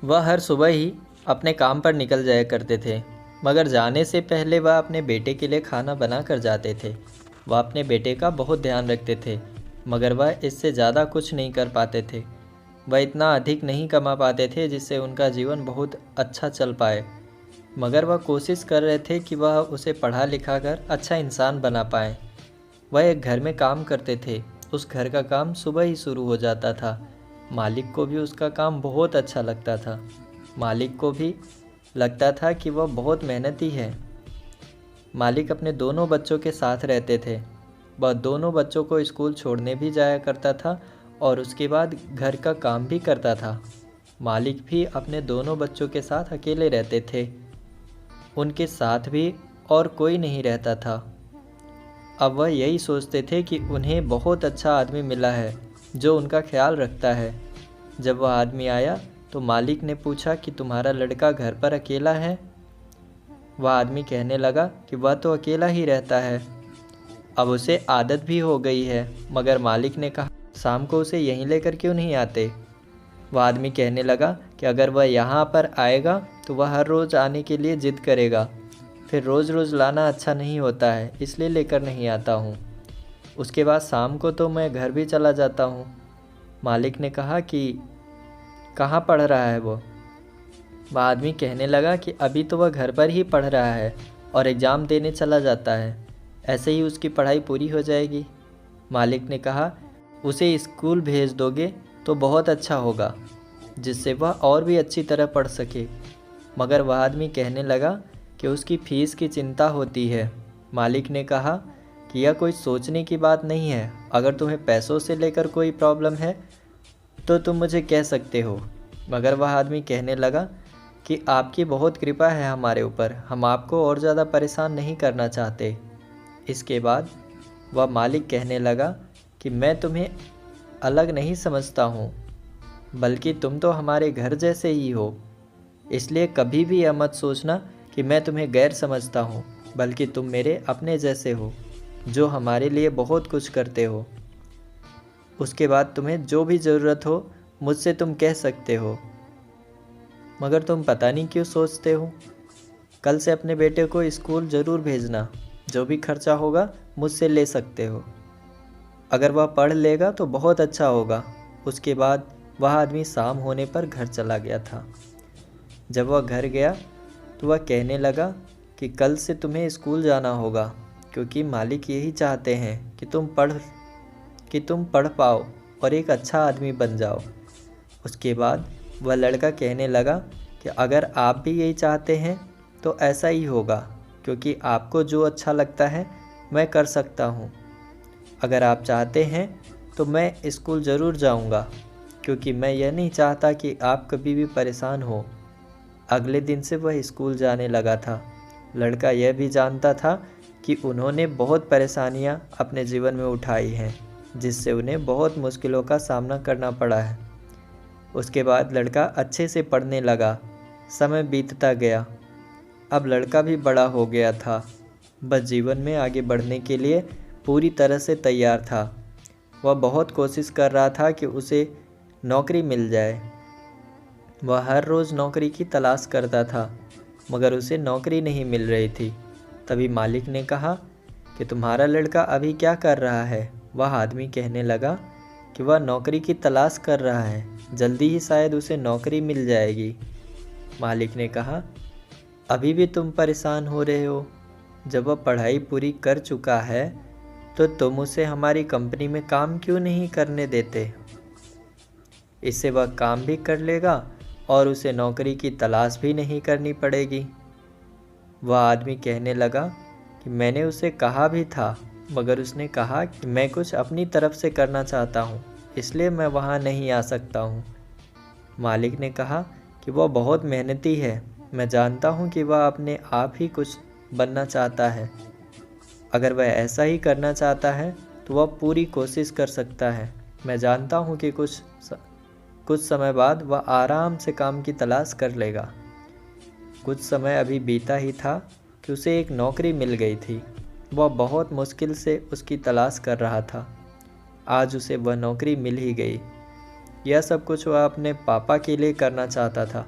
वह हर सुबह ही अपने काम पर निकल जाया करते थे, मगर जाने से पहले वह अपने बेटे के लिए खाना बना कर जाते थे। वह अपने बेटे का बहुत ध्यान रखते थे, मगर वह इससे ज़्यादा कुछ नहीं कर पाते थे। वह इतना अधिक नहीं कमा पाते थे जिससे उनका जीवन बहुत अच्छा चल पाए, मगर वह कोशिश कर रहे थे कि वह उसे पढ़ा लिखा कर अच्छा इंसान बना पाए। वह एक घर में काम करते थे। उस घर का काम सुबह ही शुरू हो जाता था। मालिक को भी उसका काम बहुत अच्छा लगता था। मालिक को भी लगता था कि वह बहुत मेहनती है। मालिक अपने दोनों बच्चों के साथ रहते थे। वह दोनों बच्चों को स्कूल छोड़ने भी जाया करता था और उसके बाद घर का काम भी करता था। मालिक भी अपने दोनों बच्चों के साथ अकेले रहते थे। उनके साथ भी और कोई नहीं रहता था। अब वह यही सोचते थे कि उन्हें बहुत अच्छा आदमी मिला है जो उनका ख्याल रखता है। जब वह आदमी आया तो मालिक ने पूछा कि तुम्हारा लड़का घर पर अकेला है? वह आदमी कहने लगा कि वह तो अकेला ही रहता है, अब उसे आदत भी हो गई है। मगर मालिक ने कहा, शाम को उसे यहीं लेकर क्यों नहीं आते? वह आदमी कहने लगा कि अगर वह यहाँ पर आएगा तो वह हर रोज़ आने के लिए ज़िद करेगा, फिर रोज़ रोज़ लाना अच्छा नहीं होता है, इसलिए लेकर नहीं आता हूँ। उसके बाद शाम को तो मैं घर भी चला जाता हूँ। मालिक ने कहा कि कहाँ पढ़ रहा है वो? वह आदमी कहने लगा कि अभी तो वह घर पर ही पढ़ रहा है और एग्ज़ाम देने चला जाता है, ऐसे ही उसकी पढ़ाई पूरी हो जाएगी। मालिक ने कहा, उसे स्कूल भेज दोगे तो बहुत अच्छा होगा, जिससे वह और भी अच्छी तरह पढ़ सके। मगर वह आदमी कहने लगा कि उसकी फ़ीस की चिंता होती है। मालिक ने कहा कि यह कोई सोचने की बात नहीं है, अगर तुम्हें पैसों से लेकर कोई प्रॉब्लम है तो तुम मुझे कह सकते हो। मगर वह आदमी कहने लगा कि आपकी बहुत कृपा है हमारे ऊपर, हम आपको और ज़्यादा परेशान नहीं करना चाहते। इसके बाद वह मालिक कहने लगा कि मैं तुम्हें अलग नहीं समझता हूँ, बल्कि तुम तो हमारे घर जैसे ही हो। इसलिए कभी भी यह मत सोचना कि मैं तुम्हें गैर समझता हूँ, बल्कि तुम मेरे अपने जैसे हो, जो हमारे लिए बहुत कुछ करते हो। उसके बाद तुम्हें जो भी ज़रूरत हो मुझसे तुम कह सकते हो। मगर तुम पता नहीं क्यों सोचते हो। कल से अपने बेटे को स्कूल ज़रूर भेजना, जो भी खर्चा होगा मुझसे ले सकते हो। अगर वह पढ़ लेगा तो बहुत अच्छा होगा। उसके बाद वह आदमी शाम होने पर घर चला गया था। जब वह घर गया तो वह कहने लगा कि कल से तुम्हें स्कूल जाना होगा, क्योंकि मालिक यही चाहते हैं कि तुम पढ़ पाओ और एक अच्छा आदमी बन जाओ। उसके बाद वह लड़का कहने लगा कि अगर आप भी यही चाहते हैं तो ऐसा ही होगा, क्योंकि आपको जो अच्छा लगता है मैं कर सकता हूँ। अगर आप चाहते हैं तो मैं स्कूल ज़रूर जाऊँगा, क्योंकि मैं यह नहीं चाहता कि आप कभी भी परेशान हो। अगले दिन से वह स्कूल जाने लगा था। लड़का यह भी जानता था कि उन्होंने बहुत परेशानियां अपने जीवन में उठाई हैं, जिससे उन्हें बहुत मुश्किलों का सामना करना पड़ा है। उसके बाद लड़का अच्छे से पढ़ने लगा। समय बीतता गया। अब लड़का भी बड़ा हो गया था, बस जीवन में आगे बढ़ने के लिए पूरी तरह से तैयार था। वह बहुत कोशिश कर रहा था कि उसे नौकरी मिल जाए। वह हर रोज़ नौकरी की तलाश करता था, मगर उसे नौकरी नहीं मिल रही थी। तभी मालिक ने कहा कि तुम्हारा लड़का अभी क्या कर रहा है? वह आदमी कहने लगा कि वह नौकरी की तलाश कर रहा है, जल्दी ही शायद उसे नौकरी मिल जाएगी। मालिक ने कहा, अभी भी तुम परेशान हो रहे हो? जब वह पढ़ाई पूरी कर चुका है तो तुम उसे हमारी कंपनी में काम क्यों नहीं करने देते? इससे वह काम भी कर लेगा और उसे नौकरी की तलाश भी नहीं करनी पड़ेगी। वह आदमी कहने लगा कि मैंने उसे कहा भी था, मगर उसने कहा कि मैं कुछ अपनी तरफ से करना चाहता हूँ, इसलिए मैं वहाँ नहीं आ सकता हूँ। मालिक ने कहा कि वह बहुत मेहनती है, मैं जानता हूँ कि वह अपने आप ही कुछ बनना चाहता है। अगर वह ऐसा ही करना चाहता है तो वह पूरी कोशिश कर सकता है। मैं जानता हूँ कि कुछ समय बाद वह आराम से काम की तलाश कर लेगा। कुछ समय अभी बीता ही था कि उसे एक नौकरी मिल गई थी। वह बहुत मुश्किल से उसकी तलाश कर रहा था। आज उसे वह नौकरी मिल ही गई। यह सब कुछ वह अपने पापा के लिए करना चाहता था।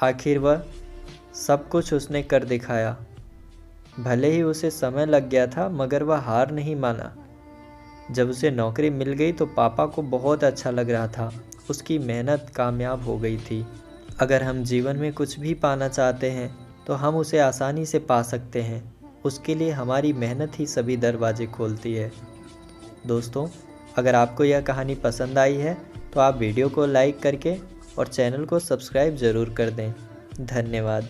आखिर वह सब कुछ उसने कर दिखाया। भले ही उसे समय लग गया था, मगर वह हार नहीं माना। जब उसे नौकरी मिल गई तो पापा को बहुत अच्छा लग रहा था। उसकी मेहनत कामयाब हो गई थी। अगर हम जीवन में कुछ भी पाना चाहते हैं तो हम उसे आसानी से पा सकते हैं। उसके लिए हमारी मेहनत ही सभी दरवाजे खोलती है। दोस्तों, अगर आपको यह कहानी पसंद आई है तो आप वीडियो को लाइक करके और चैनल को सब्सक्राइब ज़रूर कर दें। धन्यवाद।